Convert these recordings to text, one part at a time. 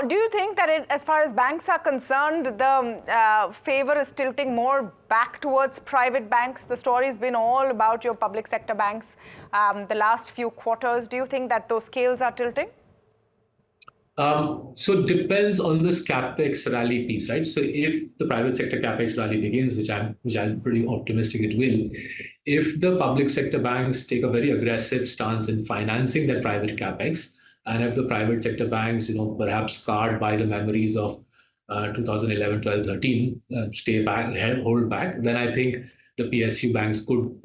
do you think that as far as banks are concerned, the favor is tilting more back towards private banks? The story's been all about your public sector banks the last few quarters. Do you think that those scales are tilting? So it depends on this capex rally piece, right? So if the private sector capex rally begins, which I'm pretty optimistic it will, if the public sector banks take a very aggressive stance in financing that private capex, and if the private sector banks, perhaps scarred by the memories of 2011, 12, 13, stay back, hold back, then I think the PSU banks could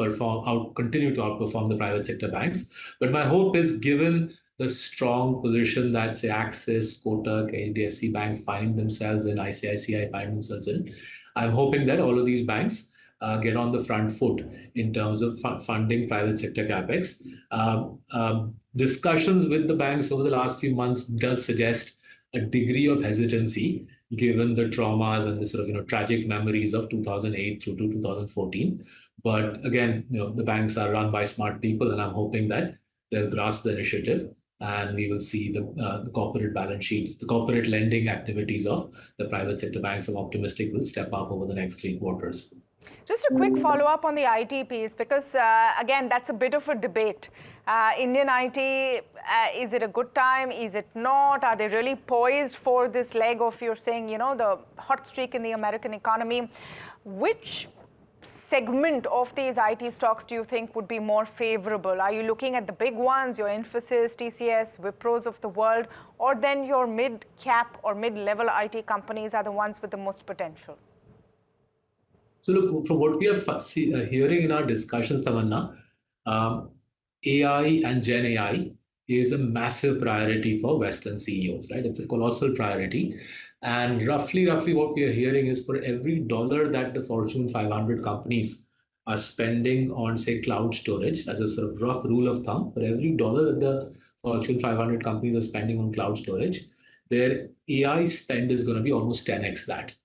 continue to outperform the private sector banks. But my hope is, given the strong position that, say, Axis, Kotak, HDFC Bank find themselves in, ICICI find themselves in, I'm hoping that all of these banks get on the front foot in terms of funding private sector capex. Discussions with the banks over the last few months does suggest a degree of hesitancy, given the traumas and the sort of tragic memories of 2008 through to 2014. But again, the banks are run by smart people, and I'm hoping that they'll grasp the initiative, and we will see the corporate balance sheets, the corporate lending activities of the private sector banks. I'm optimistic will step up over the next 3 quarters. Just a quick follow-up on the IT piece, because again, that's a bit of a debate. Indian IT, is it a good time? Is it not? Are they really poised for this leg of, you're saying, the hot streak in the American economy? Which segment of these IT stocks do you think would be more favorable? Are you looking at the big ones, your Infosys, TCS, Wipros of the world, or then your mid-cap or mid-level IT companies are the ones with the most potential? So look, from what we are hearing in our discussions, Tamanna, AI and Gen AI is a massive priority for Western CEOs, right? It's a colossal priority. And roughly what we are hearing is, for every dollar that the Fortune 500 companies are spending on, say, cloud storage, as a sort of rough rule of thumb, for every dollar that the Fortune 500 companies are spending on cloud storage, their AI spend is going to be almost 10x that,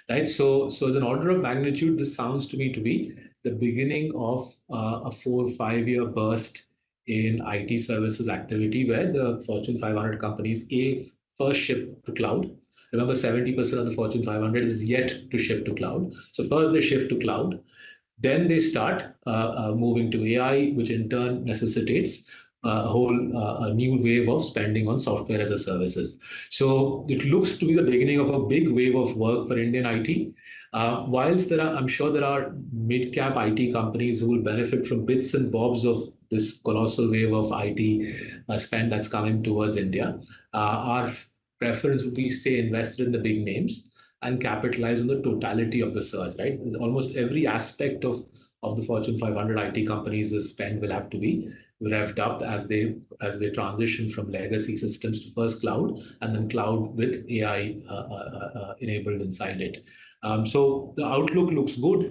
right? So as an order of magnitude, this sounds to me to be the beginning of a 4 or 5 year burst in IT services activity, where the Fortune 500 companies first shift to cloud. Remember, 70% of the Fortune 500 is yet to shift to cloud. So first they shift to cloud, then they start moving to AI, which in turn necessitates a new wave of spending on software as a services. So it looks to be the beginning of a big wave of work for Indian IT. Whilst I'm sure there are mid-cap IT companies who will benefit from bits and bobs of this colossal wave of IT spend that's coming towards India, our preference would be stay invested in the big names and capitalize on the totality of the surge, right? Almost every aspect of the Fortune 500 IT companies' spend will have to be revved up as they transition from legacy systems to first cloud, and then cloud with AI enabled inside it. So the outlook looks good.